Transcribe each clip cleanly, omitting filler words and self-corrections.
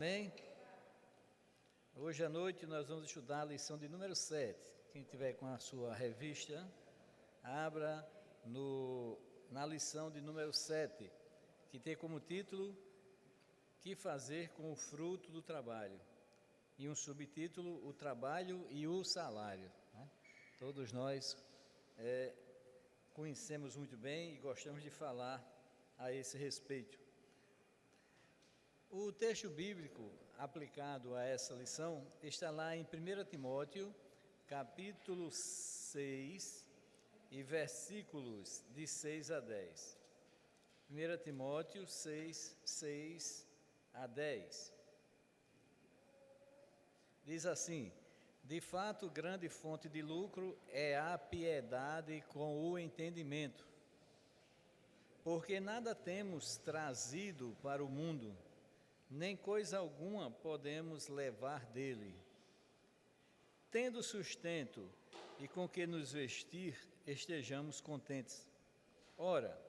Amém? Hoje à noite nós vamos estudar a lição de número 7. Quem tiver com a sua revista, abra na lição de número 7, que tem como título Que fazer com o fruto do trabalho? E um subtítulo, o trabalho e o salário. Todos nós conhecemos muito bem e gostamos de falar a esse respeito. O texto bíblico aplicado a essa lição está lá em 1 Timóteo, capítulo 6, e versículos de 6 a 10. 1 Timóteo 6 a 10. Diz assim: de fato, grande fonte de lucro é a piedade com o entendimento, porque nada temos trazido para o mundo, nem coisa alguma podemos levar dele. Tendo sustento e com que nos vestir, estejamos contentes. Ora,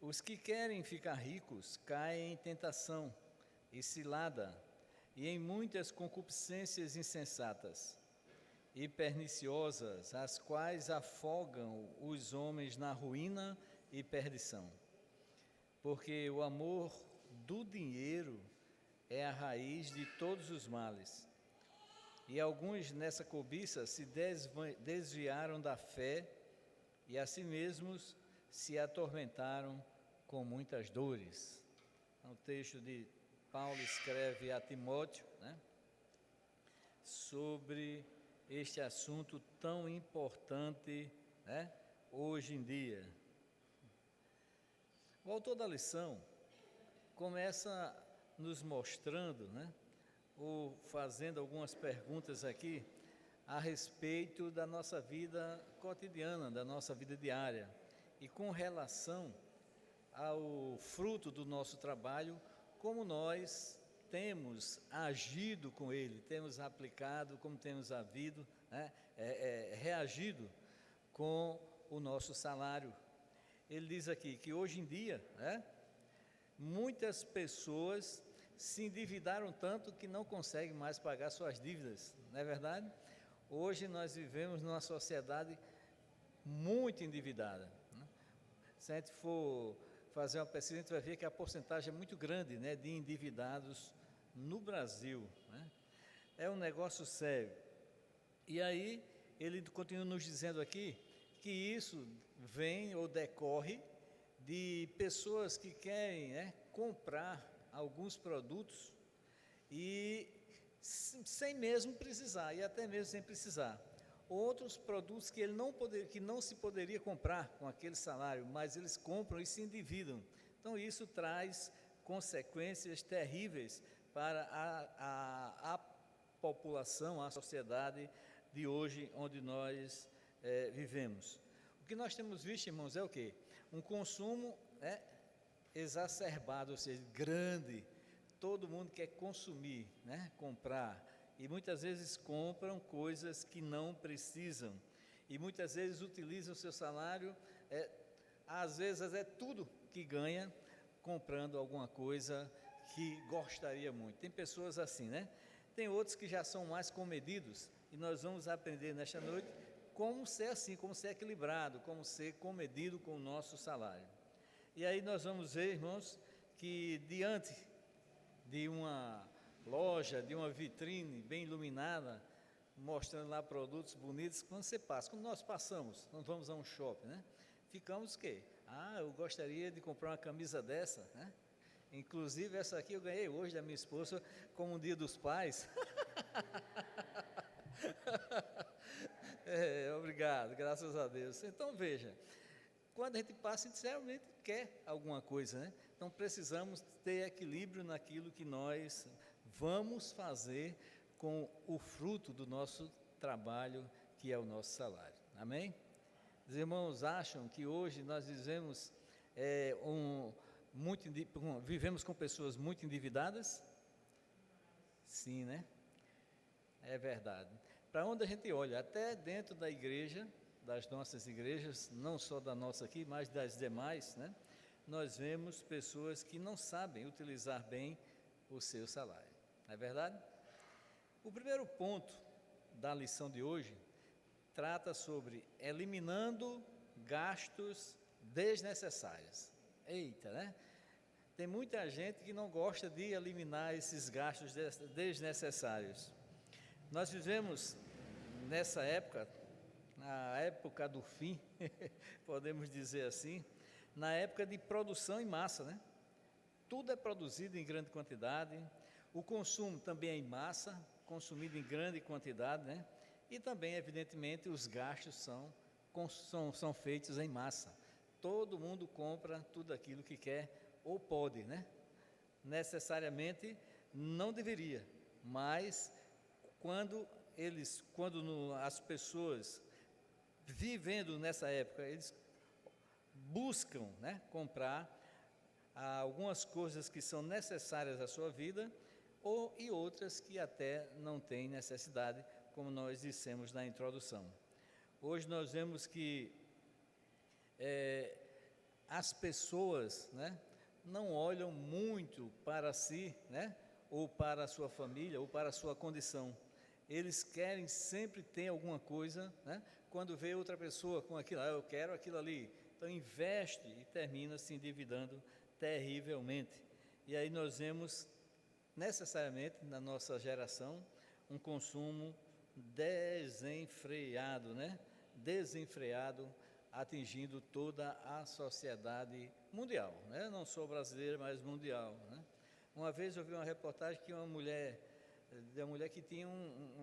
os que querem ficar ricos caem em tentação e cilada, e em muitas concupiscências insensatas e perniciosas, as quais afogam os homens na ruína e perdição. Porque o amor do dinheiro é a raiz de todos os males. E alguns nessa cobiça se desviaram da fé e a si mesmos se atormentaram com muitas dores. O texto de Paulo escreve a Timóteo, sobre este assunto tão importante, hoje em dia. O autor da lição começa nos mostrando, ou fazendo algumas perguntas aqui a respeito da nossa vida cotidiana, da nossa vida diária, e com relação ao fruto do nosso trabalho, como nós temos agido com ele, temos aplicado, como temos reagido com o nosso salário. Ele diz aqui que hoje em dia, muitas pessoas se endividaram tanto que não conseguem mais pagar suas dívidas, não é verdade? Hoje nós vivemos numa sociedade muito endividada. Se a gente for fazer uma pesquisa, a gente vai ver que a porcentagem é muito grande, de endividados no Brasil. É um negócio sério. E aí ele continua nos dizendo aqui que isso vem ou decorre de pessoas que querem comprar alguns produtos e sem mesmo precisar, e até mesmo sem precisar. Outros produtos que que não se poderia comprar com aquele salário, mas eles compram e se endividam. Então isso traz consequências terríveis para a população, a sociedade de hoje, onde nós vivemos. O que nós temos visto, irmãos, é o quê? Um consumo exacerbado, ou seja, grande. Todo mundo quer consumir, comprar, e muitas vezes compram coisas que não precisam, e muitas vezes utilizam o seu salário, às vezes é tudo que ganha, comprando alguma coisa que gostaria muito. Tem pessoas assim, Tem outros que já são mais comedidos, e nós vamos aprender nesta noite como ser assim, como ser equilibrado, como ser comedido com o nosso salário. E aí nós vamos ver, irmãos, que diante de uma loja, de uma vitrine bem iluminada, mostrando lá produtos bonitos, quando nós passamos, nós vamos a um shopping, ficamos o quê? Eu gostaria de comprar uma camisa dessa, Inclusive essa aqui eu ganhei hoje da minha esposa como um dia dos pais. Obrigado, graças a Deus. Então veja, quando a gente passa, a gente realmente quer alguma coisa, Então precisamos ter equilíbrio naquilo que nós vamos fazer com o fruto do nosso trabalho, que é o nosso salário. Amém? Os irmãos acham que hoje nós vivemos com pessoas muito endividadas? Sim, É verdade. Para onde a gente olha, até dentro da igreja, das nossas igrejas, não só da nossa aqui, mas das demais, nós vemos pessoas que não sabem utilizar bem o seu salário. Não é verdade? O primeiro ponto da lição de hoje trata sobre eliminando gastos desnecessários. Eita, né? Tem muita gente que não gosta de eliminar esses gastos desnecessários. Nós vivemos nessa época, na época do fim, podemos dizer assim, na época de produção em massa, né? Tudo é produzido em grande quantidade, o consumo também é em massa, consumido em grande quantidade, né? E também, evidentemente, os gastos são feitos em massa. Todo mundo compra tudo aquilo que quer ou pode, né? Necessariamente não deveria, mas quando as pessoas vivendo nessa época, eles buscam, né, comprar algumas coisas que são necessárias à sua vida e outras que até não têm necessidade, como nós dissemos na introdução. Hoje nós vemos que as pessoas, né, não olham muito para si, né, ou para a sua família, ou para a sua condição. Eles querem sempre ter alguma coisa, né, quando vê outra pessoa com aquilo, eu quero aquilo ali. Então investe e termina se endividando terrivelmente. E aí nós vemos, necessariamente, na nossa geração, um consumo desenfreado, né? Desenfreado, atingindo toda a sociedade mundial, né? Não só brasileira, mas mundial, né? Uma vez eu vi uma reportagem que uma mulher que tinha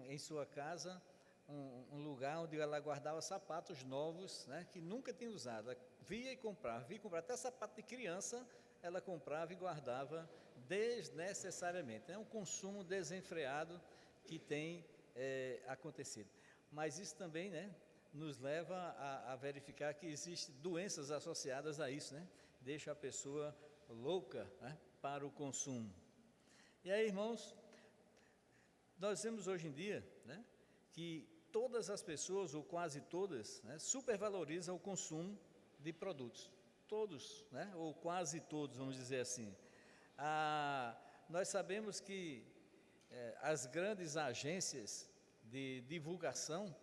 em sua casa um lugar onde ela guardava sapatos novos, né? Que nunca tinha usado. Ela via e comprava, até sapato de criança ela comprava e guardava desnecessariamente. É um consumo desenfreado que tem acontecido. Mas isso também, né, nos leva a verificar que existem doenças associadas a isso, né? Deixa a pessoa louca, né, para o consumo. E aí, irmãos, nós vemos hoje em dia, né, que todas as pessoas, ou quase todas, né, supervalorizam o consumo de produtos. Todos, né, ou quase todos, vamos dizer assim. Nós sabemos que as grandes agências de divulgação,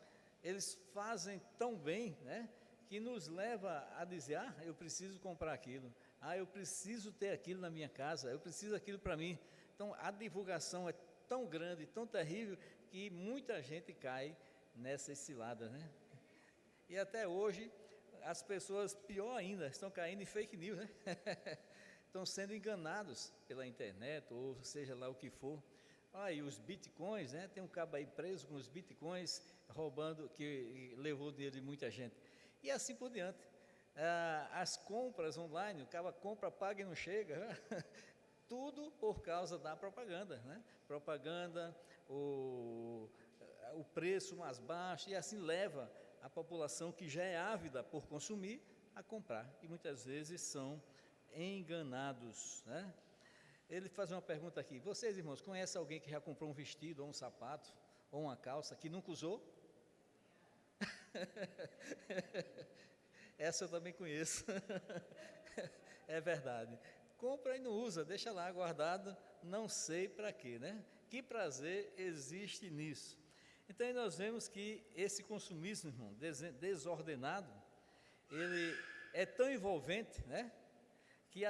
eles fazem tão bem, né, que nos leva a dizer, eu preciso comprar aquilo, eu preciso ter aquilo na minha casa, eu preciso aquilo para mim. Então, a divulgação é tão grande, tão terrível, que muita gente cai nessas ciladas, né? E até hoje, as pessoas, pior ainda, estão caindo em fake news, né? Estão sendo enganados pela internet, ou seja lá o que for. E os bitcoins, né? Tem um cabo aí preso com os bitcoins, roubando, que levou o dinheiro de muita gente. E assim por diante. As compras online, o cara compra, paga e não chega, né? Tudo por causa da propaganda, né? Propaganda, o preço mais baixo, e assim leva a população que já é ávida por consumir a comprar, e muitas vezes são enganados, né? Ele faz uma pergunta aqui: vocês, irmãos, conhecem alguém que já comprou um vestido, ou um sapato, ou uma calça, que nunca usou? Essa eu também conheço. É verdade. Compra e não usa, deixa lá guardado, não sei para quê, né? Que prazer existe nisso? Então aí nós vemos que esse consumismo, irmão, desordenado, ele é tão envolvente, né? Que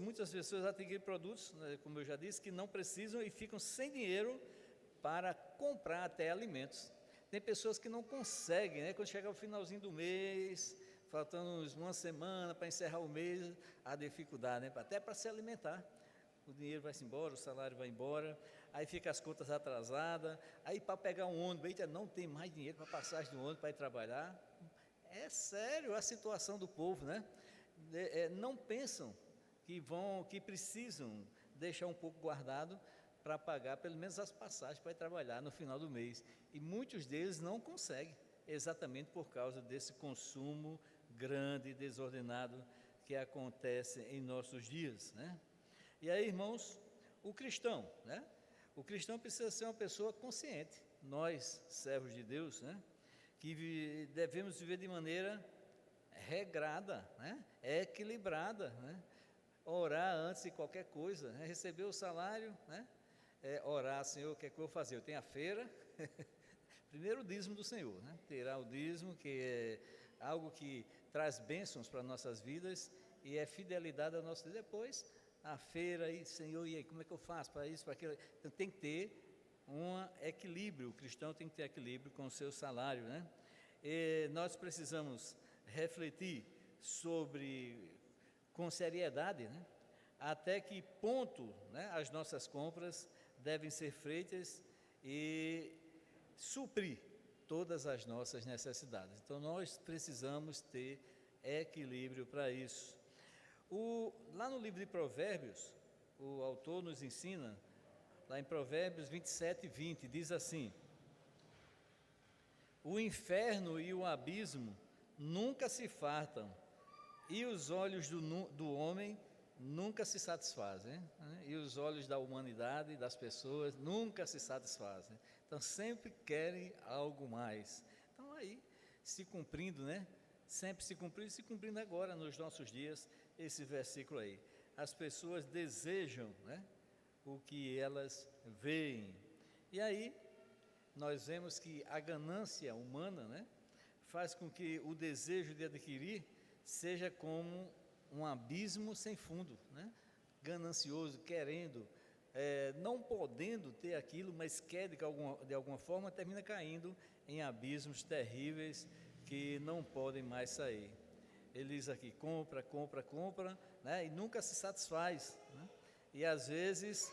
muitas pessoas adquirem produtos, né, como eu já disse, que não precisam e ficam sem dinheiro para comprar até alimentos. Tem pessoas que não conseguem, né? Quando chega o finalzinho do mês, faltando uma semana para encerrar o mês, a dificuldade, né? Até para se alimentar. O dinheiro vai-se embora, o salário vai embora, aí fica as contas atrasadas, aí para pegar um ônibus, não tem mais dinheiro para passagem do ônibus para ir trabalhar. É sério a situação do povo, né? Não pensam que precisam deixar um pouco guardado para pagar pelo menos as passagens para ir trabalhar no final do mês. E muitos deles não conseguem, exatamente por causa desse consumo grande e desordenado que acontece em nossos dias, né? E aí, irmãos, o cristão, né? O cristão precisa ser uma pessoa consciente. Nós, servos de Deus, né, que devemos viver de maneira regrada, né, equilibrada, né, orar antes de qualquer coisa, né? Receber o salário, né? Orar, Senhor, o que é que eu vou fazer? Eu tenho a feira, primeiro o dízimo do Senhor, né? Terá o dízimo, que é algo que traz bênçãos para nossas vidas e é fidelidade ao nosso Deus. Depois, a feira, e Senhor, e aí, como é que eu faço para isso, para aquilo? Então, tem que ter um equilíbrio, o cristão tem que ter equilíbrio com o seu salário, né? E nós precisamos refletir com seriedade, né? Até que ponto, né, as nossas compras devem ser feitas e suprir todas as nossas necessidades. Então, nós precisamos ter equilíbrio para isso. Lá no livro de Provérbios, o autor nos ensina, lá em Provérbios 27, 20, diz assim: o inferno e o abismo nunca se fartam, e os olhos do homem nunca se satisfazem, né? E os olhos da humanidade, das pessoas, nunca se satisfazem. Então, sempre querem algo mais. Então, aí, se cumprindo, né? Sempre se cumprindo agora, nos nossos dias, esse versículo aí. As pessoas desejam, né, o que elas veem. E aí, nós vemos que a ganância humana, né, faz com que o desejo de adquirir seja como um abismo sem fundo, né? Ganancioso, querendo, não podendo ter aquilo, mas quer de alguma forma, termina caindo em abismos terríveis que não podem mais sair. Ele diz aqui, compra, compra, compra, né? E nunca se satisfaz, né? E às vezes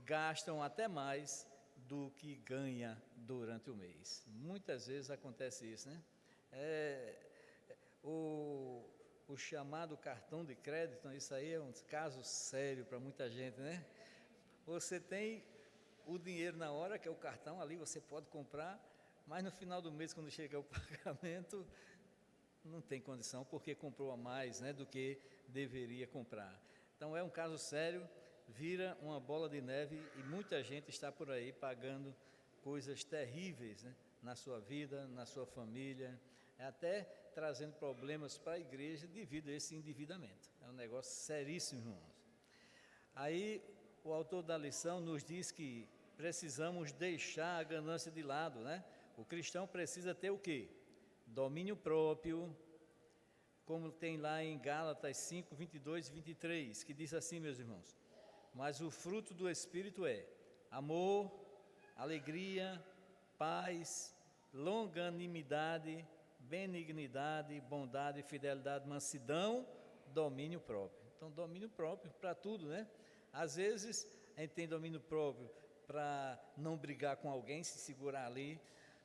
gastam até mais do que ganha durante o mês. Muitas vezes acontece isso, né? O chamado cartão de crédito, isso aí é um caso sério para muita gente, né? Você tem o dinheiro na hora, que é o cartão, ali você pode comprar, mas no final do mês, quando chega o pagamento, não tem condição, porque comprou a mais, né, do que deveria comprar. Então é um caso sério, vira uma bola de neve e muita gente está por aí pagando coisas terríveis, né, na sua vida, na sua família, até trazendo problemas para a igreja devido a esse endividamento. É um negócio seríssimo, irmãos. Aí o autor da lição nos diz que precisamos deixar a ganância de lado, né? O cristão precisa ter o quê? Domínio próprio, como tem lá em Gálatas 5, 22 e 23, que diz assim, meus irmãos: mas o fruto do Espírito é amor, alegria, paz, longanimidade, benignidade, bondade, fidelidade, mansidão, domínio próprio. Então, domínio próprio para tudo, né? Às vezes, a gente tem domínio próprio para não brigar com alguém, se segurar ali,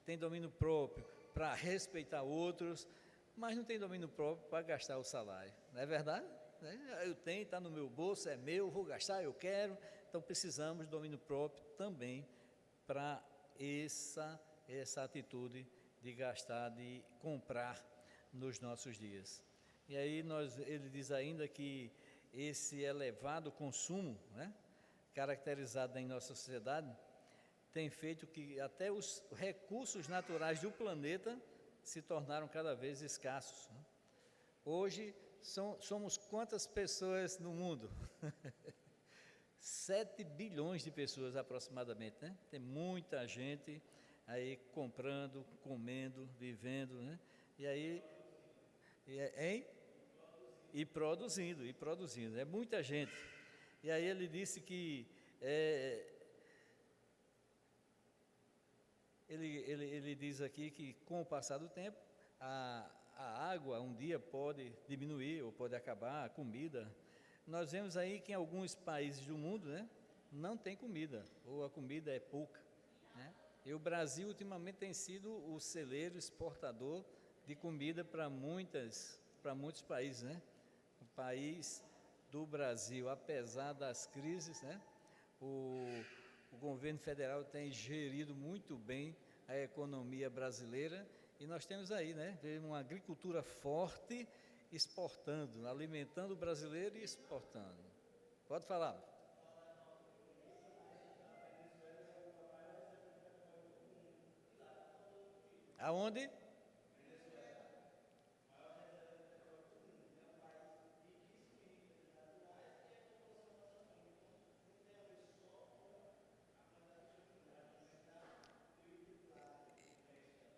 tem domínio próprio para respeitar outros, mas não tem domínio próprio para gastar o salário, não é verdade? Eu tenho, está no meu bolso, é meu, vou gastar, eu quero. Então, precisamos de domínio próprio também para essa atitude de gastar, de comprar nos nossos dias. E aí ele diz ainda que esse elevado consumo, né, caracterizado em nossa sociedade, tem feito que até os recursos naturais do planeta se tornaram cada vez escassos, né? Hoje somos quantas pessoas no mundo? 7 bilhões de pessoas aproximadamente, né? Tem muita gente aí comprando, comendo, vivendo, né? E aí, e produzindo, é muita gente. E aí ele disse que ele diz aqui que com o passar do tempo, a água um dia pode diminuir ou pode acabar, a comida. Nós vemos aí que em alguns países do mundo, né, não tem comida, ou a comida é pouca, né? E o Brasil ultimamente tem sido o celeiro exportador de comida para muitos países, né? O país do Brasil, apesar das crises, né, o governo federal tem gerido muito bem a economia brasileira e nós temos aí, né, uma agricultura forte, exportando, alimentando o brasileiro e exportando. Pode falar. Aonde?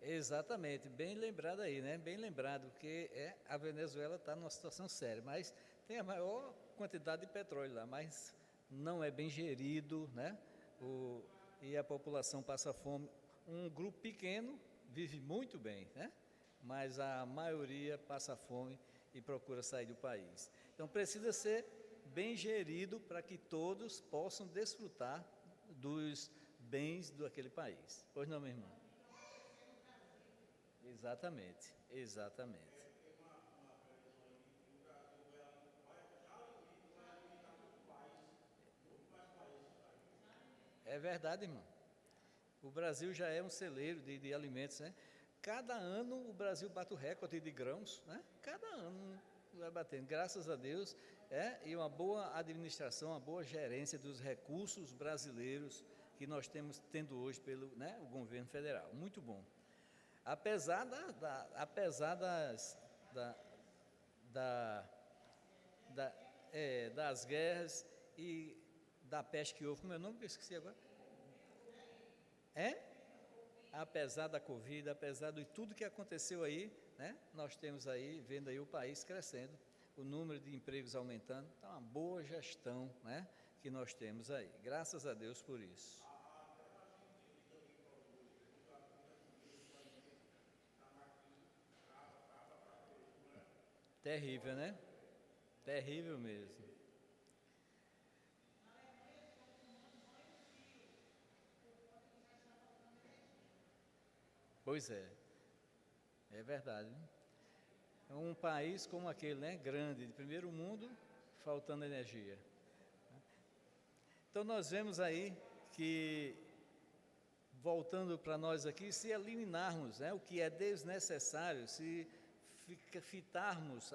Exatamente, bem lembrado aí, né? Bem lembrado, porque a Venezuela está numa situação séria, mas tem a maior quantidade de petróleo lá, mas não é bem gerido, né? E a população passa fome. Um grupo pequeno vive muito bem, né? Mas a maioria passa fome e procura sair do país. Então precisa ser bem gerido para que todos possam desfrutar dos bens daquele país. Pois não, meu irmão? Exatamente, exatamente. É verdade, irmão. O Brasil já é um celeiro de alimentos, né? Cada ano o Brasil bate o recorde de grãos, né? Cada ano vai batendo, graças a Deus, e uma boa administração, uma boa gerência dos recursos brasileiros que nós temos tendo hoje pelo, né, o governo federal. Muito bom. Apesar da, da, das guerras e da peste que houve, como é o nome que eu esqueci agora? É? Apesar da Covid, apesar de tudo que aconteceu aí, né, nós temos aí, vendo aí o país crescendo, o número de empregos aumentando, então uma boa gestão, né, que nós temos aí. Graças a Deus por isso. Terrível, né? Terrível mesmo. Pois é verdade, né? É um país como aquele, né, grande, de primeiro mundo, faltando energia. Então nós vemos aí que, voltando para nós aqui, se eliminarmos, né, o que é desnecessário, se fitarmos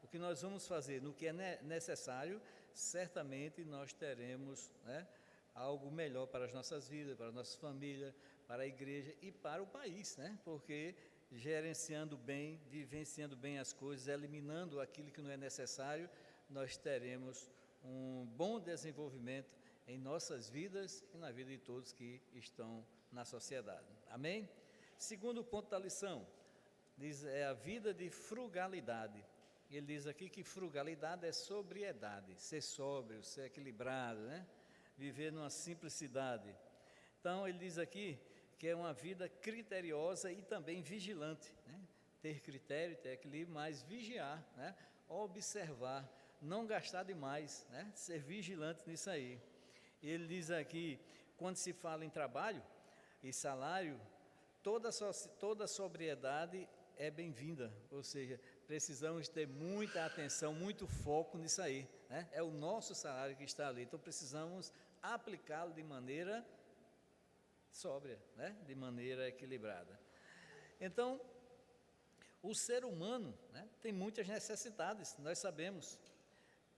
o que nós vamos fazer no que é necessário, certamente nós teremos, né, algo melhor para as nossas vidas, para a nossa família, para a igreja e para o país, né? Porque gerenciando bem, vivenciando bem as coisas, eliminando aquilo que não é necessário, nós teremos um bom desenvolvimento em nossas vidas e na vida de todos que estão na sociedade. Amém? Segundo ponto da lição, diz, é a vida de frugalidade. Ele diz aqui que frugalidade é sobriedade, ser sóbrio, ser equilibrado, né? Viver numa simplicidade. Então, ele diz aqui que é uma vida criteriosa e também vigilante, né? Ter critério, ter equilíbrio, mas vigiar, né? Observar, não gastar demais, né? Ser vigilante nisso aí. Ele diz aqui, quando se fala em trabalho e salário, toda sobriedade é bem-vinda, ou seja, precisamos ter muita atenção, muito foco nisso aí, né? É o nosso salário que está ali, então precisamos aplicá-lo de maneira sóbria, né? De maneira equilibrada. Então, o ser humano, né, tem muitas necessidades, nós sabemos,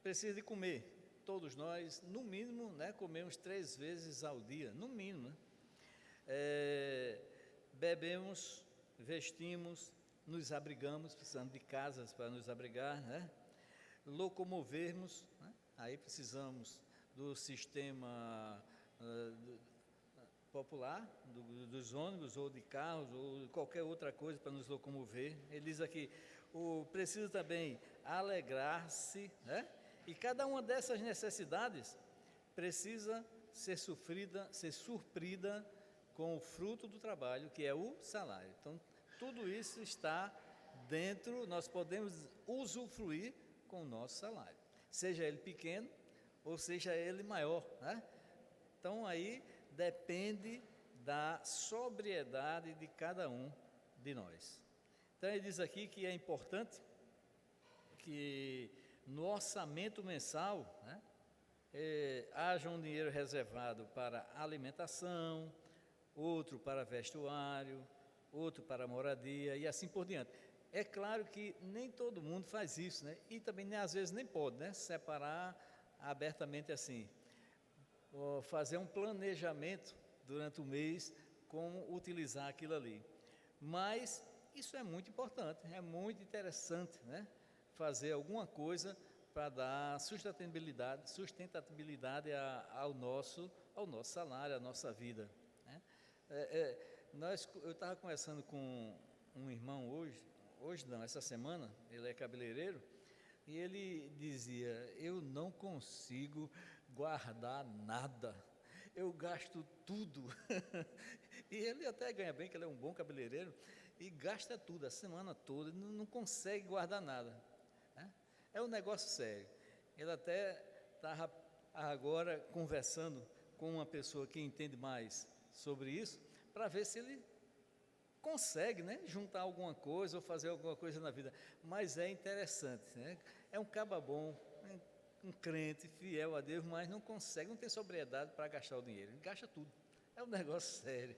precisa de comer, todos nós, no mínimo, né, comemos 3 vezes ao dia, no mínimo, né? Bebemos, vestimos, nos abrigamos, precisamos de casas para nos abrigar, né? Locomovermos, né? Aí precisamos do sistema popular, dos ônibus ou de carros ou qualquer outra coisa para nos locomover. Ele diz aqui, precisa também alegrar-se, né? E cada uma dessas necessidades precisa ser suprida com o fruto do trabalho, que é o salário. Então, tudo isso está dentro, nós podemos usufruir com o nosso salário, seja ele pequeno ou seja ele maior, né? Então, aí depende da sobriedade de cada um de nós. Então, ele diz aqui que é importante que no orçamento mensal, né, haja um dinheiro reservado para alimentação, outro para vestuário, outro para moradia e assim por diante. É claro que nem todo mundo faz isso, né? E também às vezes nem pode, né? Separar abertamente assim, ou fazer um planejamento durante o mês como utilizar aquilo ali. Mas isso é muito importante, é muito interessante, né? Fazer alguma coisa para dar sustentabilidade ao nosso salário, à nossa vida, né? Eu estava conversando com um irmão hoje não, essa semana, ele é cabeleireiro, e ele dizia, eu não consigo guardar nada, eu gasto tudo. E ele até ganha bem, que ele é um bom cabeleireiro, e gasta tudo, a semana toda, não consegue guardar nada, né? É um negócio sério. Ele até estava agora conversando com uma pessoa que entende mais sobre isso, para ver se ele consegue, né, juntar alguma coisa ou fazer alguma coisa na vida. Mas é interessante, né? É um caba bom, um crente fiel a Deus, mas não consegue, não tem sobriedade para gastar o dinheiro. Ele gasta tudo. É um negócio sério.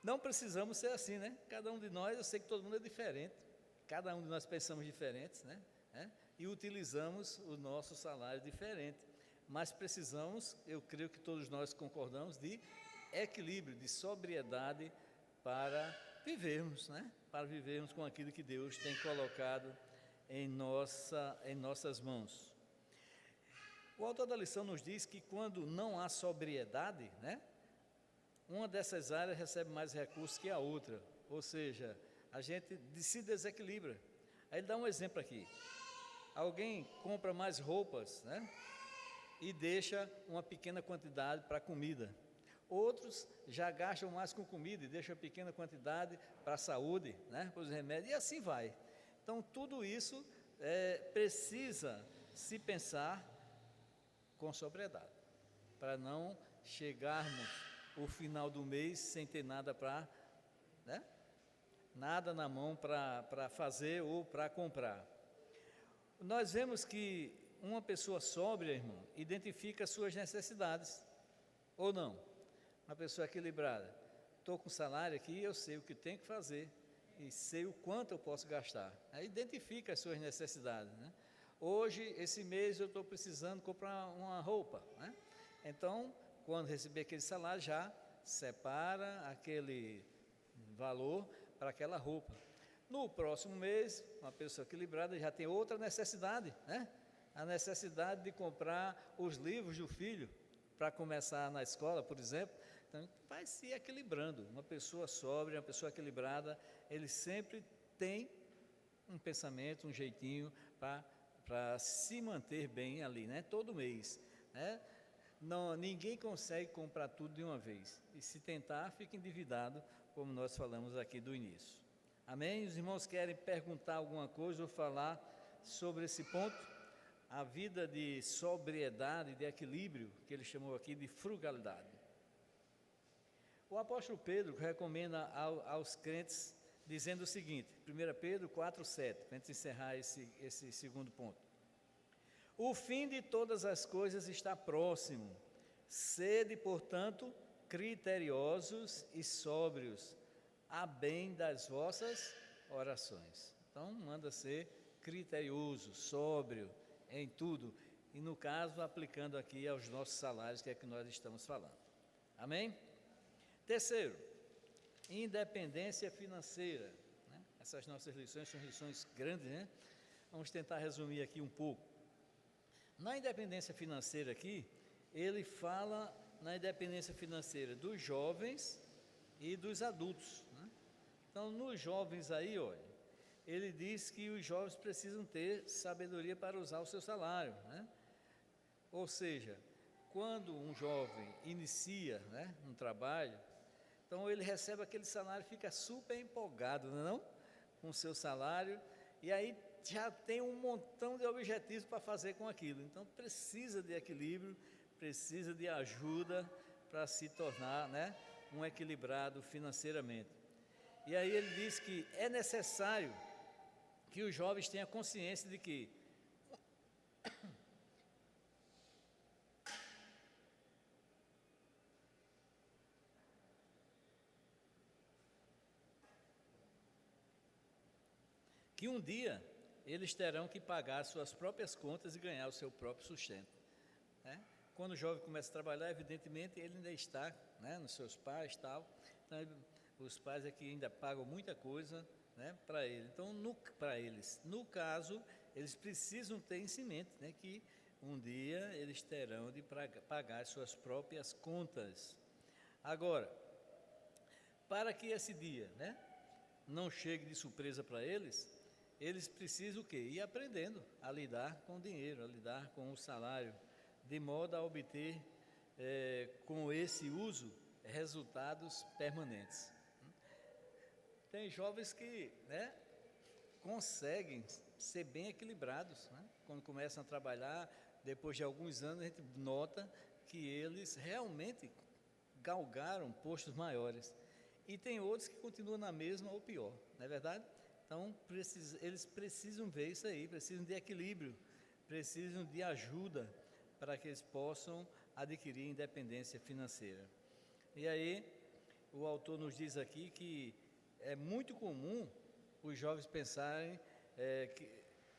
Não precisamos ser assim, né? Cada um de nós, eu sei que todo mundo é diferente. Cada um de nós pensamos diferentes, né? E utilizamos o nosso salário diferente. Mas precisamos, eu creio que todos nós concordamos, de equilíbrio, de sobriedade para vivermos, né? Para vivermos com aquilo que Deus tem colocado em nossas mãos. O autor da lição nos diz que quando não há sobriedade, né? Uma dessas áreas recebe mais recursos que a outra, ou seja, a gente se desequilibra. Aí ele dá um exemplo aqui. Alguém compra mais roupas, né? E deixa uma pequena quantidade para comida. Outros já gastam mais com comida e deixam pequena quantidade para a saúde, né? Para os remédios, e assim vai. Então, tudo isso precisa se pensar com sobriedade, para não chegarmos o final do mês sem ter nada para, né? Nada na mão para fazer ou para comprar. Nós vemos que uma pessoa sóbria, irmão, identifica suas necessidades, ou não? Uma pessoa equilibrada, estou com salário aqui, eu sei o que tenho que fazer, e sei o quanto eu posso gastar. Aí identifica as suas necessidades, né? Hoje, esse mês, eu estou precisando comprar uma roupa, né? Então, quando receber aquele salário, já separa aquele valor para aquela roupa. No próximo mês, uma pessoa equilibrada já tem outra necessidade, né? A necessidade de comprar os livros do filho para começar na escola, por exemplo. Então, vai se equilibrando. Uma pessoa sóbria, uma pessoa equilibrada, ele sempre tem um pensamento, um jeitinho para se manter bem ali, né? Todo mês, né? Não, ninguém consegue comprar tudo de uma vez. E se tentar, fica endividado, como nós falamos aqui do início. Amém? Os irmãos querem perguntar alguma coisa ou falar sobre esse ponto? A vida de sobriedade, de equilíbrio, que ele chamou aqui de frugalidade. O apóstolo Pedro recomenda aos crentes, dizendo o seguinte, 1 Pedro 4,7, para a gente encerrar esse segundo ponto. O fim de todas as coisas está próximo. Sede, portanto, criteriosos e sóbrios, a bem das vossas orações. Então, manda ser criterioso, sóbrio em tudo. E, no caso, aplicando aqui aos nossos salários, que é que nós estamos falando. Amém? Terceiro, independência financeira. Né? Essas nossas lições são lições grandes, né? Vamos tentar resumir aqui um pouco. Na independência financeira aqui, ele fala na independência financeira dos jovens e dos adultos, né? Então, nos jovens aí, olha, ele diz que os jovens precisam ter sabedoria para usar o seu salário, né? Ou seja, quando um jovem inicia, né, um trabalho, então ele recebe aquele salário, fica super empolgado, não? Com o seu salário, e aí já tem um montão de objetivos para fazer com aquilo. Então precisa de equilíbrio, precisa de ajuda para se tornar, né, um equilibrado financeiramente. E aí ele diz que é necessário que os jovens tenham consciência de que um dia eles terão que pagar suas próprias contas e ganhar o seu próprio sustento, né? Quando o jovem começa a trabalhar, evidentemente, ele ainda está, né, nos seus pais e tal, então os pais aqui ainda pagam muita coisa, né, para ele. Então, para eles, no caso, eles precisam ter em mente, né, que um dia eles terão de pagar suas próprias contas. Agora, Para que esse dia, né, não chegue de surpresa para eles, eles precisam o quê? Ir aprendendo a lidar com o dinheiro, a lidar com o salário, de modo a obter, com esse uso, resultados permanentes. Tem jovens que, né, conseguem ser bem equilibrados, né? Quando começam a trabalhar, depois de alguns anos, a gente nota que eles realmente galgaram postos maiores. E tem outros que continuam na mesma ou pior, não é verdade? Então, eles precisam ver isso aí, precisam de equilíbrio, precisam de ajuda para que eles possam adquirir independência financeira. E aí, o autor nos diz aqui que é muito comum os jovens pensarem, que,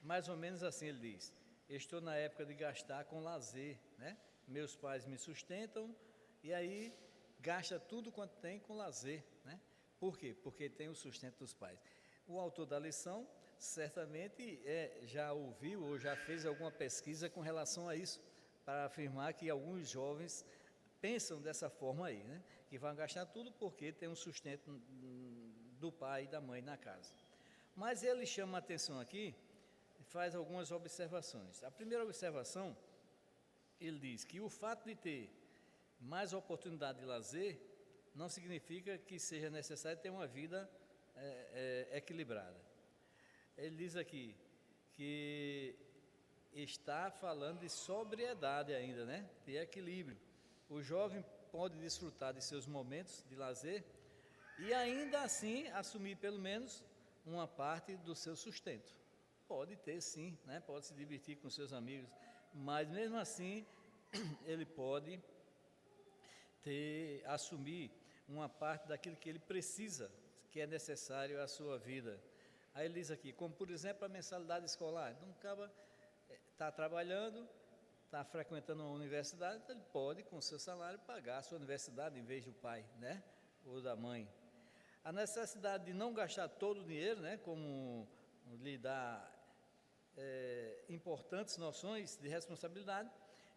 mais ou menos assim ele diz: estou na época de gastar com lazer, né? Meus pais me sustentam, e aí gasta tudo quanto tem com lazer, né? Por quê? Porque tem o sustento dos pais. O autor da lição certamente já ouviu ou já fez alguma pesquisa com relação a isso, para afirmar que alguns jovens pensam dessa forma aí, né? Que vão gastar tudo porque tem um sustento do pai e da mãe na casa. Mas ele chama a atenção aqui e faz algumas observações. A primeira observação, ele diz que o fato de ter mais oportunidade de lazer não significa que seja necessário ter uma vida equilibrada. Ele diz aqui que está falando de sobriedade ainda, né? De equilíbrio. O jovem pode desfrutar de seus momentos de lazer e ainda assim assumir pelo menos uma parte do seu sustento. Pode ter sim, né? Pode se divertir com seus amigos, mas mesmo assim ele pode assumir uma parte daquilo que ele precisa, que é necessário à sua vida. Aí ele diz aqui, como por exemplo a mensalidade escolar. Então o cara está trabalhando, está frequentando uma universidade, então ele pode com o seu salário pagar a sua universidade em vez do pai, né? Ou da mãe. A necessidade de não gastar todo o dinheiro, né? Como lhe dá importantes noções de responsabilidade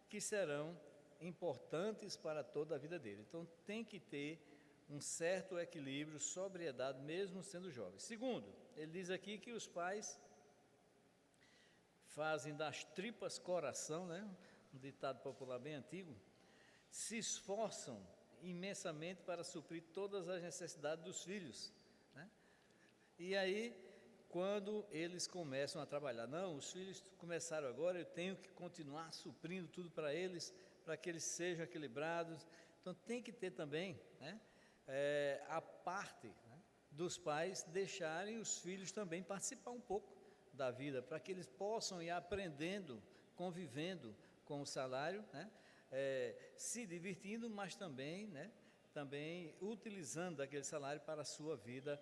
que serão importantes para toda a vida dele. Então tem que ter um certo equilíbrio, sobriedade, mesmo sendo jovem. Segundo, ele diz aqui que os pais fazem das tripas coração, né? Um ditado popular bem antigo, se esforçam imensamente para suprir todas as necessidades dos filhos, né? E aí, quando eles começam a trabalhar, não, os filhos começaram agora, eu tenho que continuar suprindo tudo para eles, para que eles sejam equilibrados. Então tem que ter também, né, a parte, né, dos pais deixarem os filhos também participar um pouco da vida, para que eles possam ir aprendendo, convivendo com o salário, né, se divertindo, mas também, né, também utilizando aquele salário para a sua vida,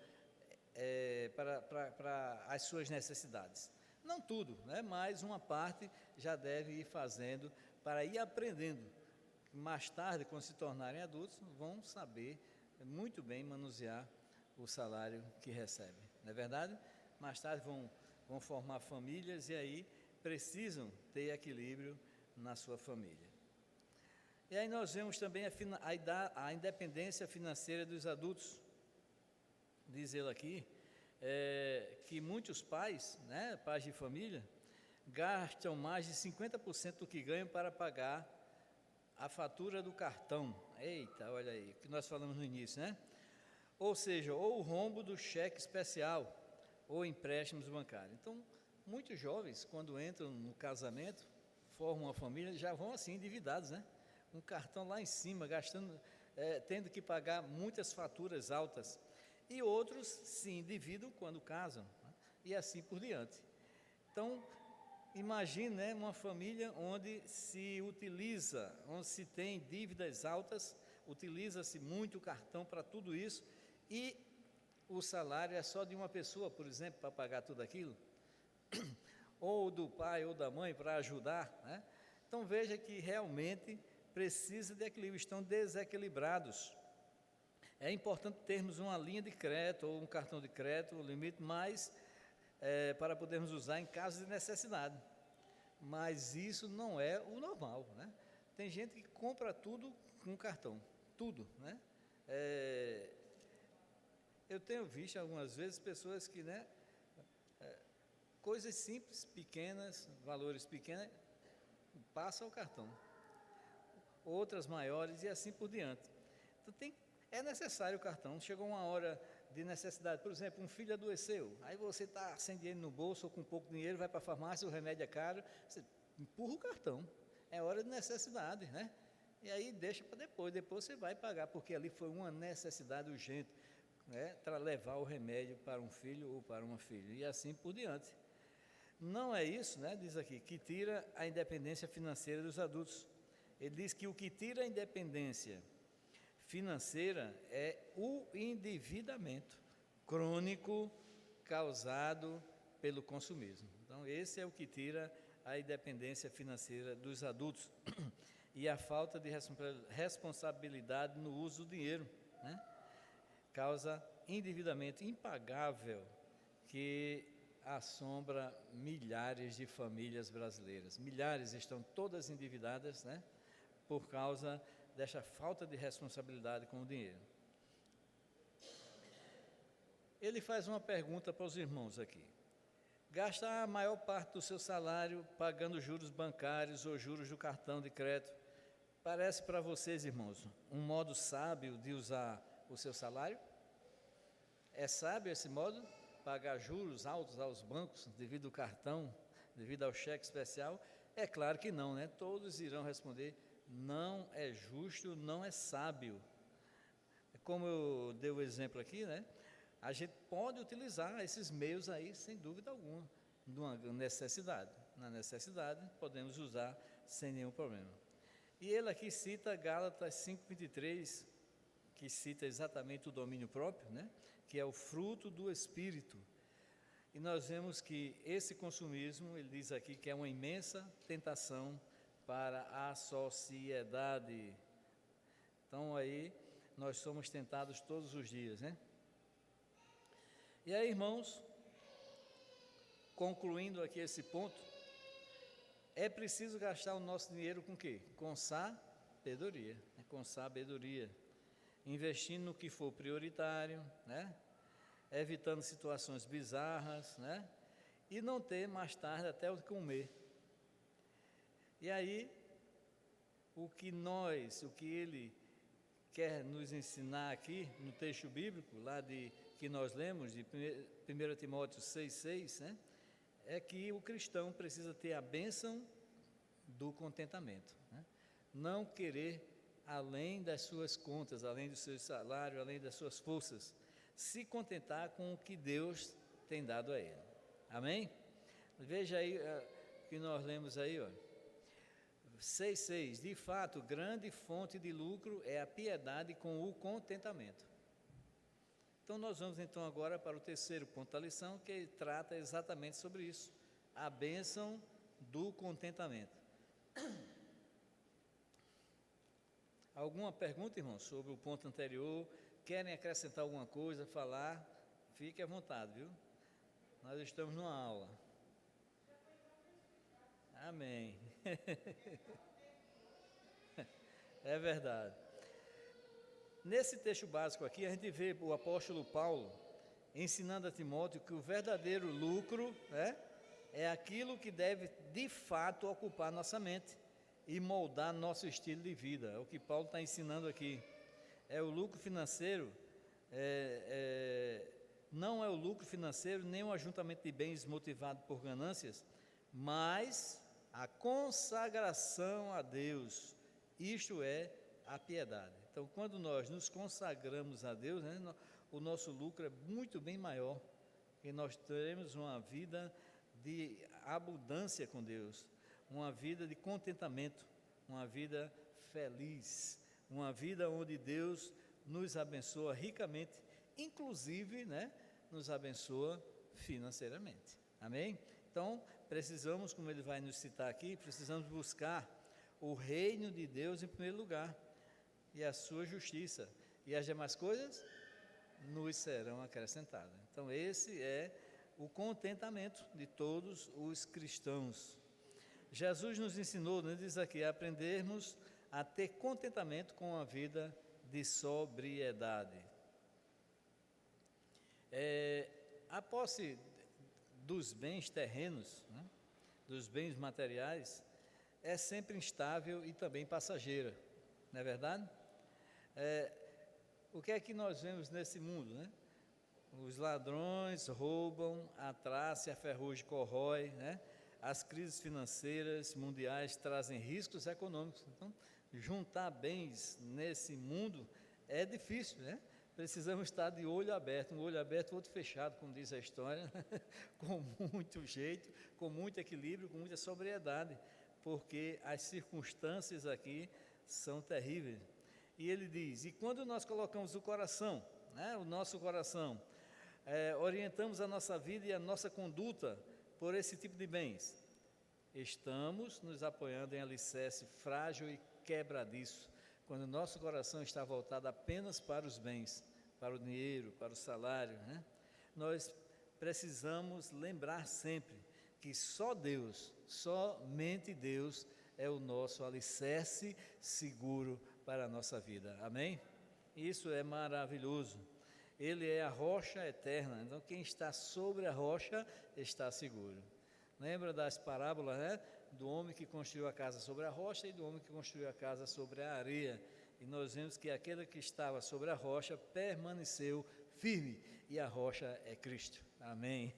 para as suas necessidades. Não tudo, né, mas uma parte já deve ir fazendo para ir aprendendo. Mais tarde, quando se tornarem adultos, vão saber muito bem manusear o salário que recebem, não é verdade? Mais tarde vão formar famílias e aí precisam ter equilíbrio na sua família. E aí nós vemos também a independência financeira dos adultos. Diz ele aqui que muitos pais, né, pais de família, gastam mais de 50% do que ganham para pagar a fatura do cartão. Eita, olha aí, o que nós falamos no início, né? Ou seja, ou o rombo do cheque especial, ou empréstimos bancários. Então, muitos jovens, quando entram no casamento, formam uma família, já vão assim, endividados, né? Um cartão lá em cima, gastando, tendo que pagar muitas faturas altas. E outros se endividam quando casam, né? E assim por diante. Então, imagine, né, uma família onde se tem dívidas altas, utiliza-se muito o cartão para tudo isso, e o salário é só de uma pessoa, por exemplo, para pagar tudo aquilo, ou do pai ou da mãe para ajudar, né? Então veja que realmente precisa de equilíbrio, estão desequilibrados. É importante termos uma linha de crédito ou um cartão de crédito, o limite mais para podermos usar em caso de necessidade. Mas isso não é o normal, né? Tem gente que compra tudo com cartão, tudo, né? Eu tenho visto algumas vezes pessoas que, né, coisas simples, pequenas, valores pequenos, passa o cartão. Outras maiores e assim por diante. Então é necessário o cartão. Chegou uma hora de necessidade, por exemplo, um filho adoeceu, aí você está sem dinheiro no bolso ou com pouco dinheiro, vai para a farmácia, o remédio é caro, você empurra o cartão. É hora de necessidade, né? E aí deixa para depois você vai pagar, porque ali foi uma necessidade urgente, né, para levar o remédio para um filho ou para uma filha, e assim por diante. Não é isso, né, diz aqui, que tira a independência financeira dos adultos. Ele diz que o que tira a independência financeira é o endividamento crônico causado pelo consumismo. Então, esse é o que tira a independência financeira dos adultos e a falta de responsabilidade no uso do dinheiro, né? Causa endividamento impagável que assombra milhares de famílias brasileiras. Milhares estão todas endividadas, né, por causa desta falta de responsabilidade com o dinheiro. Ele faz uma pergunta para os irmãos aqui. Gastar a maior parte do seu salário pagando juros bancários ou juros do cartão de crédito, parece para vocês, irmãos, um modo sábio de usar o seu salário? É sábio esse modo? Pagar juros altos aos bancos devido ao cartão, devido ao cheque especial? É claro que não, né? Todos irão responder, não é justo, não é sábio. Como eu dei o exemplo aqui, né? A gente pode utilizar esses meios aí, sem dúvida alguma, numa necessidade. Na necessidade, podemos usar sem nenhum problema. E ele aqui cita Gálatas 5:23, que cita exatamente o domínio próprio, né? Que é o fruto do Espírito. E nós vemos que esse consumismo, ele diz aqui que é uma imensa tentação para a sociedade. Então aí nós somos tentados todos os dias, né? E aí, irmãos, concluindo aqui esse ponto, é preciso gastar o nosso dinheiro com o quê? Com sabedoria, né? Com sabedoria, investindo no que for prioritário, né? Evitando situações bizarras, né? E não ter mais tarde até o que comer. E aí, o que ele quer nos ensinar aqui no texto bíblico, que nós lemos, de 1 Timóteo 6,6, né? É que o cristão precisa ter a bênção do contentamento, né? Não querer além das suas contas, além do seu salário, além das suas forças, se contentar com o que Deus tem dado a ele. Amém? Veja aí que nós lemos aí, ó. 6,6, de fato, grande fonte de lucro é a piedade com o contentamento. Então nós vamos então agora para o terceiro ponto da lição, que trata exatamente sobre isso, a bênção do contentamento. Alguma pergunta, irmão, sobre o ponto anterior? Querem acrescentar alguma coisa, falar? Fique à vontade, viu? Nós estamos numa aula. Amém. É verdade. Nesse texto básico aqui, a gente vê o apóstolo Paulo ensinando a Timóteo que o verdadeiro lucro, né, é aquilo que deve de fato ocupar nossa mente e moldar nosso estilo de vida. É o que Paulo está ensinando aqui. É o lucro financeiro, não é o lucro financeiro, nem o ajuntamento de bens motivado por ganâncias, mas a consagração a Deus, isto é, a piedade. Então, quando nós nos consagramos a Deus, né, o nosso lucro é muito bem maior, e nós teremos uma vida de abundância com Deus, uma vida de contentamento, uma vida feliz, uma vida onde Deus nos abençoa ricamente, inclusive, né, nos abençoa financeiramente. Amém? Então, precisamos, como ele vai nos citar aqui, precisamos buscar o reino de Deus em primeiro lugar e a sua justiça, e as demais coisas nos serão acrescentadas. Então, esse é o contentamento de todos os cristãos. Jesus nos ensinou, né, diz aqui, a aprendermos a ter contentamento com a vida de sobriedade. A posse dos bens terrenos, né, dos bens materiais, é sempre instável e também passageira, não é verdade? O que é que nós vemos nesse mundo, né? Os ladrões roubam, a traça e a ferrugem corrói, né? As crises financeiras mundiais trazem riscos econômicos. Então, juntar bens nesse mundo é difícil, né? Precisamos estar de olho aberto, um olho aberto, outro fechado, como diz a história, com muito jeito, com muito equilíbrio, com muita sobriedade, porque as circunstâncias aqui são terríveis. E ele diz, e quando nós colocamos o coração, né, o nosso coração, orientamos a nossa vida e a nossa conduta por esse tipo de bens, estamos nos apoiando em alicerce frágil e quebradiço, quando o nosso coração está voltado apenas para os bens, para o dinheiro, para o salário, né? Nós precisamos lembrar sempre que só Deus, somente Deus é o nosso alicerce seguro para a nossa vida, amém? Isso é maravilhoso. Ele é a rocha eterna, então quem está sobre a rocha está seguro. Lembra das parábolas, né? Do homem que construiu a casa sobre a rocha e do homem que construiu a casa sobre a areia. E nós vemos que aquele que estava sobre a rocha permaneceu firme, e a rocha é Cristo. Amém.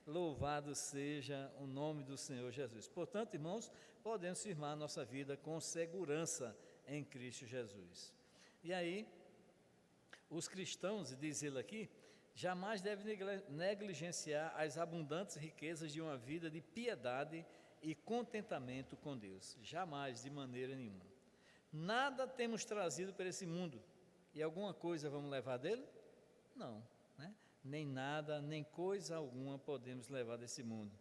Louvado seja o nome do Senhor Jesus. Portanto, irmãos, podemos firmar a nossa vida com segurança em Cristo Jesus. E aí, os cristãos, diz ele aqui, jamais devem negligenciar as abundantes riquezas de uma vida de piedade e contentamento com Deus. Jamais, de maneira nenhuma. Nada temos trazido para esse mundo, e alguma coisa vamos levar dele? Não, né? Nem nada, nem coisa alguma podemos levar desse mundo.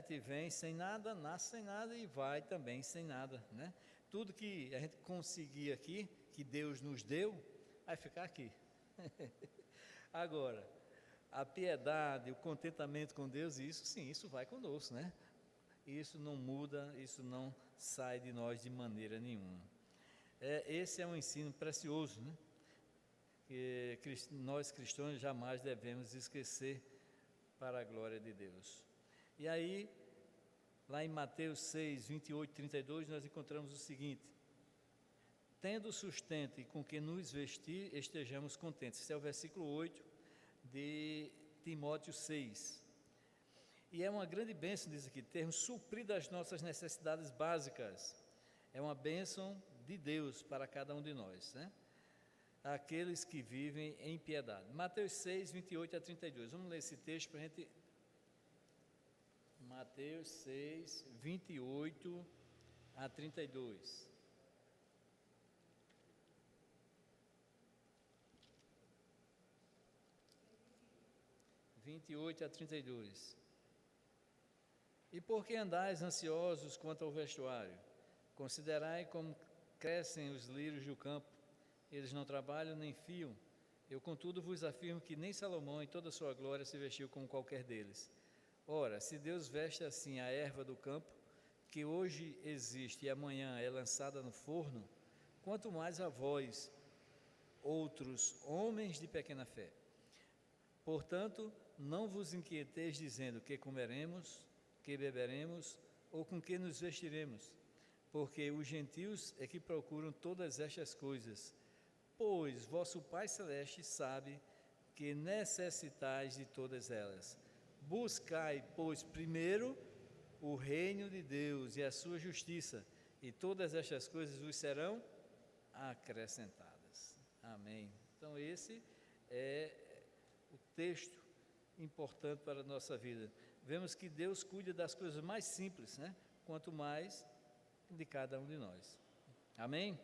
Te vem sem nada, nasce sem nada e vai também sem nada, né? Tudo que a gente conseguir aqui, que Deus nos deu, vai ficar aqui. Agora, a piedade, o contentamento com Deus, isso sim, isso vai conosco, né? Isso não muda, isso não sai de nós de maneira nenhuma. Esse é um ensino precioso, né? Que nós cristãos jamais devemos esquecer para a glória de Deus. E aí, lá em Mateus 6, 28 e 32, nós encontramos o seguinte: tendo sustento e com que nos vestir, estejamos contentes. Esse é o versículo 8 de Timóteo 6. E é uma grande bênção, diz aqui, termos suprido as nossas necessidades básicas. É uma bênção de Deus para cada um de nós, né? Aqueles que vivem em piedade. Mateus 6, 28 a 32. Vamos ler esse texto para a gente. Mateus 6, 28 a 32. (28 a 32). E por que andais ansiosos quanto ao vestuário? Considerai como crescem os lírios do campo, eles não trabalham nem fiam. Eu, contudo, vos afirmo que nem Salomão, em toda a sua glória, se vestiu como qualquer deles. Ora, se Deus veste assim a erva do campo, que hoje existe e amanhã é lançada no forno, quanto mais a vós, outros homens de pequena fé. Portanto, não vos inquieteis dizendo que comeremos, que beberemos ou com que nos vestiremos, porque os gentios é que procuram todas estas coisas, pois vosso Pai Celeste sabe que necessitais de todas elas. Buscai, pois, primeiro o reino de Deus e a sua justiça, e todas estas coisas vos serão acrescentadas. Amém. Então esse é o texto importante para a nossa vida. Vemos que Deus cuida das coisas mais simples, né? Quanto mais de cada um de nós. Amém?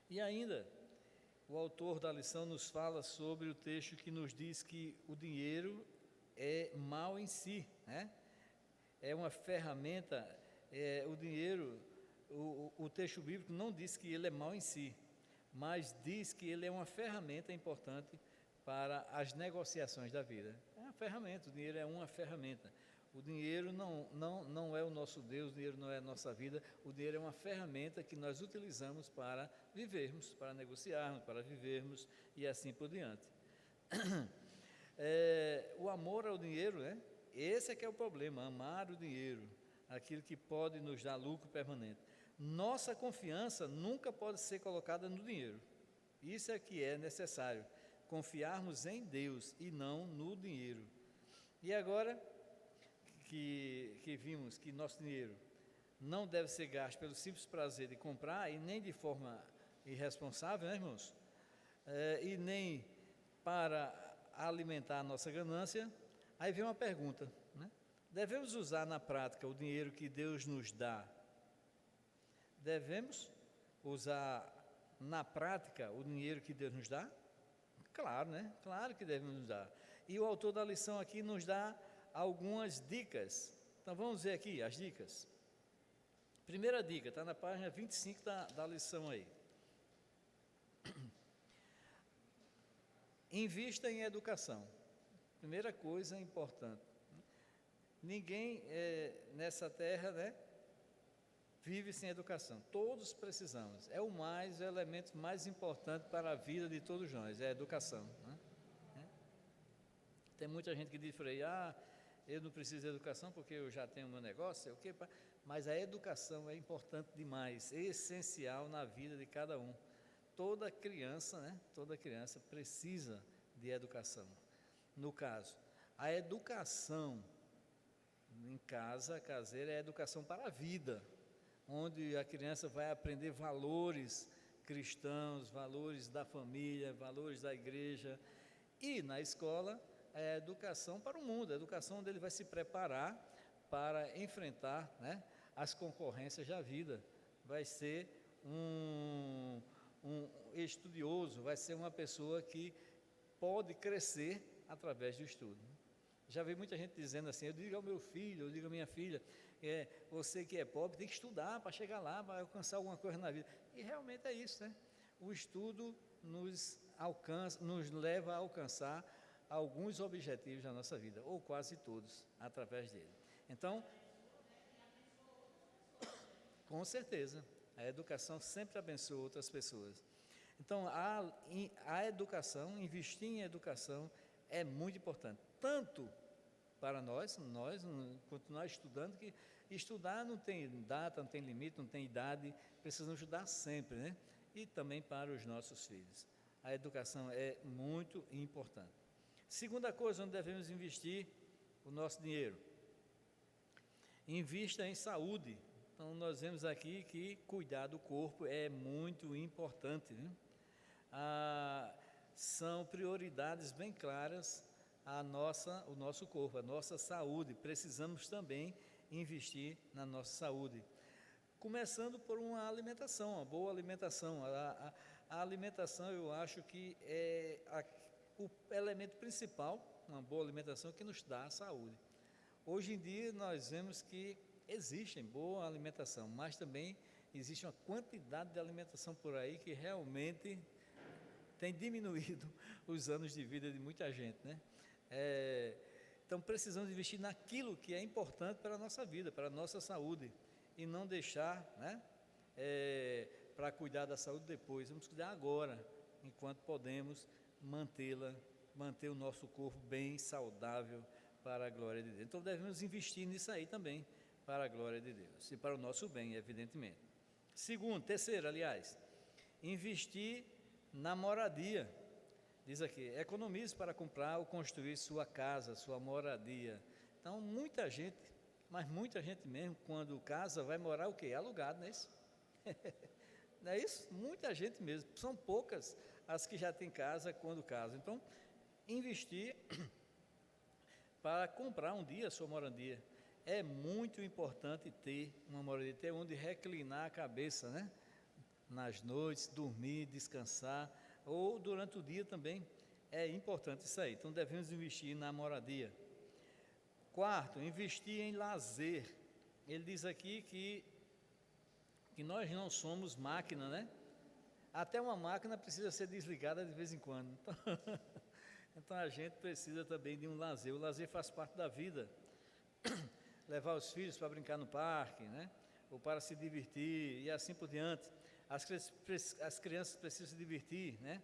E ainda, o autor da lição nos fala sobre o texto que nos diz que o dinheiro é mal em si, né? É uma ferramenta, o dinheiro, o texto bíblico não diz que ele é mal em si, mas diz que ele é uma ferramenta importante para as negociações da vida. É uma ferramenta, o dinheiro é uma ferramenta. O dinheiro não é o nosso Deus, o dinheiro não é a nossa vida, o dinheiro é uma ferramenta que nós utilizamos para vivermos, para negociarmos, para vivermos e assim por diante. O amor ao dinheiro, né? Esse é que é o problema, amar o dinheiro, aquilo que pode nos dar lucro permanente. Nossa confiança nunca pode ser colocada no dinheiro. Isso é que é necessário, confiarmos em Deus e não no dinheiro. E agora que vimos que nosso dinheiro não deve ser gasto pelo simples prazer de comprar e nem de forma irresponsável, né, irmãos? E nem para alimentar a nossa ganância, aí vem uma pergunta, né? Devemos usar na prática o dinheiro que Deus nos dá? Devemos usar na prática o dinheiro que Deus nos dá? Claro, né? Claro que devemos nos dar. E o autor da lição aqui nos dá algumas dicas. Então vamos ver aqui as dicas. Primeira dica, está na página 25 da lição aí. Invista em educação. Primeira coisa importante. Ninguém nessa terra, né, vive sem educação. Todos precisamos. É o elemento mais importante para a vida de todos nós, é a educação, né? Tem muita gente que diz por aí, eu não preciso de educação porque eu já tenho meu negócio, sei o quê, mas a educação é importante demais, é essencial na vida de cada um. Toda criança, né? Toda criança precisa de educação. No caso, a educação em casa, caseira, é a educação para a vida, onde a criança vai aprender valores cristãos, valores da família, valores da igreja, e na escola é a educação para o mundo, a educação onde ele vai se preparar para enfrentar, né, as concorrências da vida, vai ser um estudioso, vai ser uma pessoa que pode crescer através do estudo. Já vi muita gente dizendo assim, eu digo ao meu filho, eu digo à minha filha, você que é pobre tem que estudar para chegar lá, para alcançar alguma coisa na vida. E realmente é isso, né? O estudo nos leva a alcançar alguns objetivos da nossa vida, ou quase todos, através dele. Então, com certeza, a educação sempre abençoa outras pessoas. Então, a educação, investir em educação é muito importante, tanto para nós continuar estudando, que estudar não tem data, não tem limite, não tem idade, precisamos estudar sempre, né? E também para os nossos filhos. A educação é muito importante. Segunda coisa onde devemos investir o nosso dinheiro. Invista em saúde. Então, nós vemos aqui que cuidar do corpo é muito importante, né? São prioridades bem claras o nosso corpo, a nossa saúde. Precisamos também investir na nossa saúde. Começando por uma alimentação, uma boa alimentação. A alimentação, eu acho que é o elemento principal, uma boa alimentação, que nos dá a saúde. Hoje em dia, nós vemos que existe boa alimentação, mas também existe uma quantidade de alimentação por aí que realmente tem diminuído os anos de vida de muita gente, né? Então, precisamos investir naquilo que é importante para a nossa vida, para a nossa saúde, e não deixar, né, para cuidar da saúde depois. Vamos cuidar agora, enquanto podemos manter o nosso corpo bem saudável para a glória de Deus. Então, devemos investir nisso aí também, para a glória de Deus, e para o nosso bem, evidentemente. Terceiro, investir na moradia. Diz aqui, economize para comprar ou construir sua casa, sua moradia. Então, muita gente, mas muita gente mesmo, quando casa, vai morar o quê? Alugado, não é isso? Não é isso? Muita gente mesmo. São poucas as que já têm casa quando casam. Então, investir para comprar um dia a sua moradia. É muito importante ter uma moradia, ter onde reclinar a cabeça, né? Nas noites, dormir, descansar, ou durante o dia também, é importante isso aí. Então, devemos investir na moradia. Quarto, investir em lazer. Ele diz aqui que nós não somos máquina, né? Até uma máquina precisa ser desligada de vez em quando. Então, a gente precisa também de um lazer. O lazer faz parte da vida. levar os filhos para brincar no parque, né? Ou para se divertir e assim por diante. As crianças precisam se divertir, né?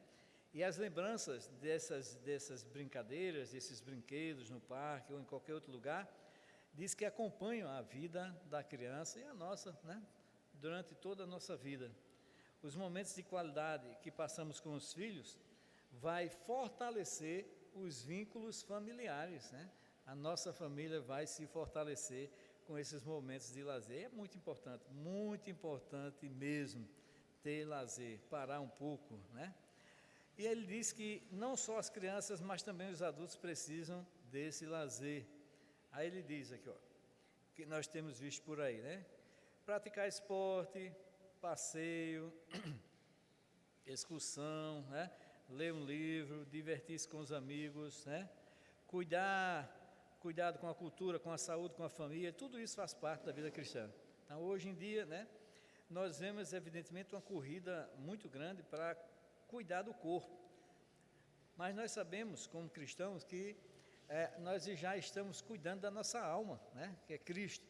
E as lembranças dessas brincadeiras, desses brinquedos no parque ou em qualquer outro lugar, diz que acompanham a vida da criança e a nossa, né? Durante toda a nossa vida. Os momentos de qualidade que passamos com os filhos vai fortalecer os vínculos familiares, né? A nossa família vai se fortalecer com esses momentos de lazer. É muito importante mesmo ter lazer, parar um pouco, né? E ele diz que não só as crianças, mas também os adultos precisam desse lazer. Aí ele diz aqui, ó, que nós temos visto por aí, né? Praticar esporte, passeio, excursão, né? Ler um livro, divertir-se com os amigos, né? Cuidado com a cultura, com a saúde, com a família, tudo isso faz parte da vida cristã. Então, hoje em dia, né? Nós vemos, evidentemente, uma corrida muito grande para cuidar do corpo. Mas nós sabemos, como cristãos, que nós já estamos cuidando da nossa alma, né? Que é Cristo.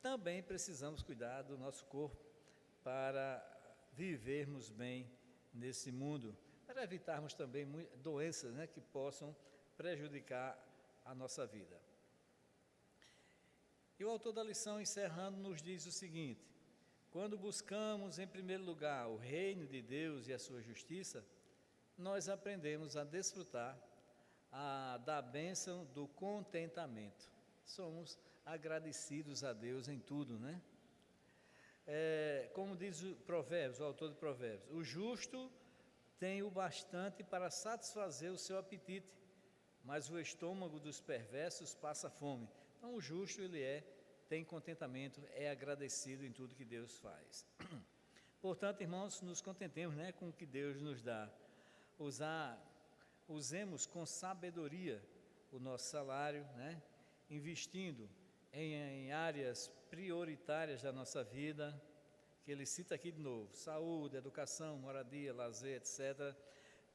Também precisamos cuidar do nosso corpo para vivermos bem nesse mundo, para evitarmos também doenças, né, que possam prejudicar a nossa vida. E o autor da lição, encerrando, nos diz o seguinte: quando buscamos em primeiro lugar o reino de Deus e a sua justiça, nós aprendemos a desfrutar da bênção do contentamento. Somos agradecidos a Deus em tudo, né? Como diz o autor de Provérbios, o justo tem o bastante para satisfazer o seu apetite, mas o estômago dos perversos passa fome. Então o justo tem contentamento, é agradecido em tudo que Deus faz. Portanto, irmãos, nos contentemos, né, com o que Deus nos dá. Usemos com sabedoria o nosso salário, né, investindo em áreas prioritárias da nossa vida, que ele cita aqui de novo: saúde, educação, moradia, lazer, etc.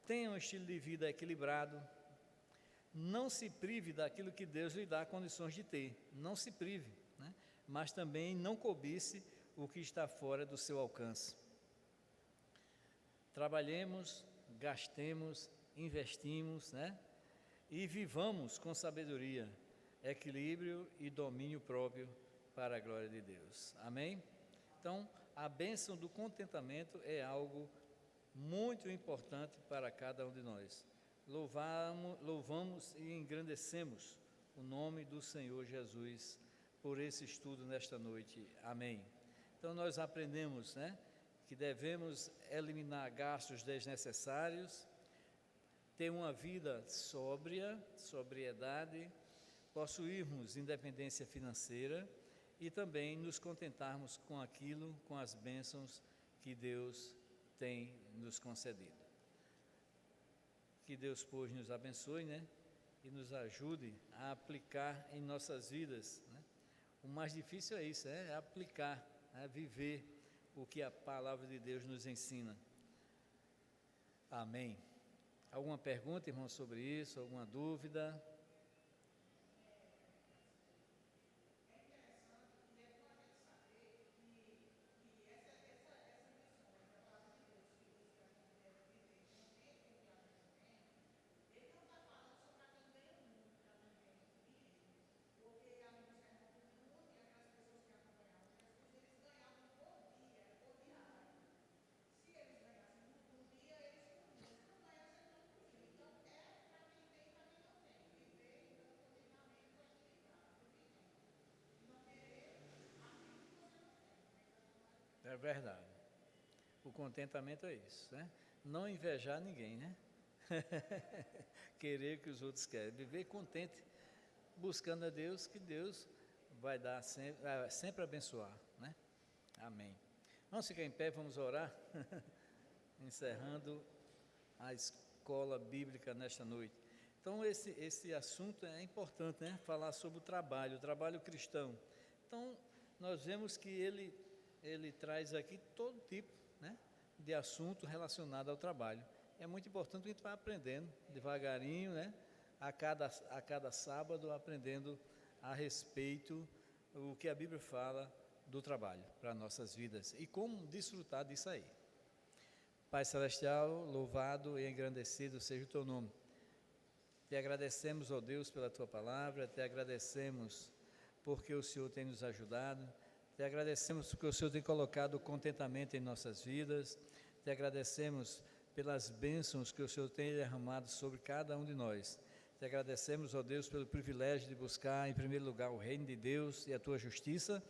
Tenha um estilo de vida equilibrado. Não se prive daquilo que Deus lhe dá condições de ter. Não se prive, né? Mas também não cobice o que está fora do seu alcance. Trabalhemos, gastemos, investimos, né? E vivamos com sabedoria, equilíbrio e domínio próprio para a glória de Deus. Amém? Então, a bênção do contentamento é algo muito importante para cada um de nós. Louvamos e engrandecemos o nome do Senhor Jesus por esse estudo nesta noite. Amém. Então, nós aprendemos, né, que devemos eliminar gastos desnecessários, ter uma vida sóbria, sobriedade, possuirmos independência financeira e também nos contentarmos com aquilo, com as bênçãos que Deus tem nos concedido. Que Deus, pois, nos abençoe, né, e nos ajude a aplicar em nossas vidas, né? O mais difícil é isso, é aplicar, é viver o que a palavra de Deus nos ensina. Amém. Alguma pergunta, irmão, sobre isso? Alguma dúvida? É verdade. O contentamento é isso, né? Não invejar ninguém, né? Querer que os outros querem. Viver contente, buscando a Deus, que Deus vai dar sempre abençoar, né? Amém. Vamos ficar em pé, vamos orar. Encerrando a escola bíblica nesta noite. Então, esse assunto é importante, né? Falar sobre o trabalho cristão. Então, nós vemos que ele traz aqui todo tipo, né, de assunto relacionado ao trabalho. É muito importante que a gente vá aprendendo devagarinho, né, a cada sábado, aprendendo a respeito o que a Bíblia fala do trabalho para nossas vidas e como desfrutar disso aí. Pai Celestial, louvado e engrandecido seja o Teu nome. Te agradecemos, ó Deus, pela Tua palavra, te agradecemos porque o Senhor tem nos ajudado, te agradecemos porque o Senhor tem colocado contentamento em nossas vidas, te agradecemos pelas bênçãos que o Senhor tem derramado sobre cada um de nós. Te agradecemos, ó Deus, pelo privilégio de buscar em primeiro lugar o reino de Deus e a Tua justiça,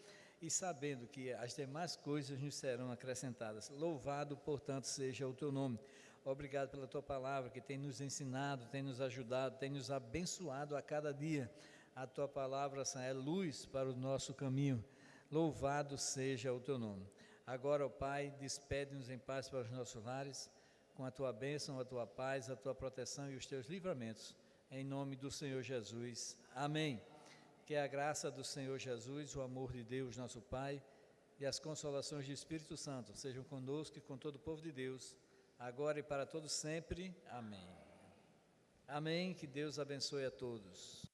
e sabendo que as demais coisas nos serão acrescentadas. Louvado, portanto, seja o Teu nome. Obrigado pela Tua palavra que tem nos ensinado, tem nos ajudado, tem nos abençoado a cada dia. A Tua palavra, Senhor, é luz para o nosso caminho. Louvado seja o Teu nome. Agora, ó Pai, despede-nos em paz para os nossos lares, com a Tua bênção, a Tua paz, a Tua proteção e os Teus livramentos. Em nome do Senhor Jesus. Amém. Que a graça do Senhor Jesus, o amor de Deus, nosso Pai, e as consolações do Espírito Santo sejam conosco e com todo o povo de Deus, agora e para todos sempre. Amém. Amém. Que Deus abençoe a todos.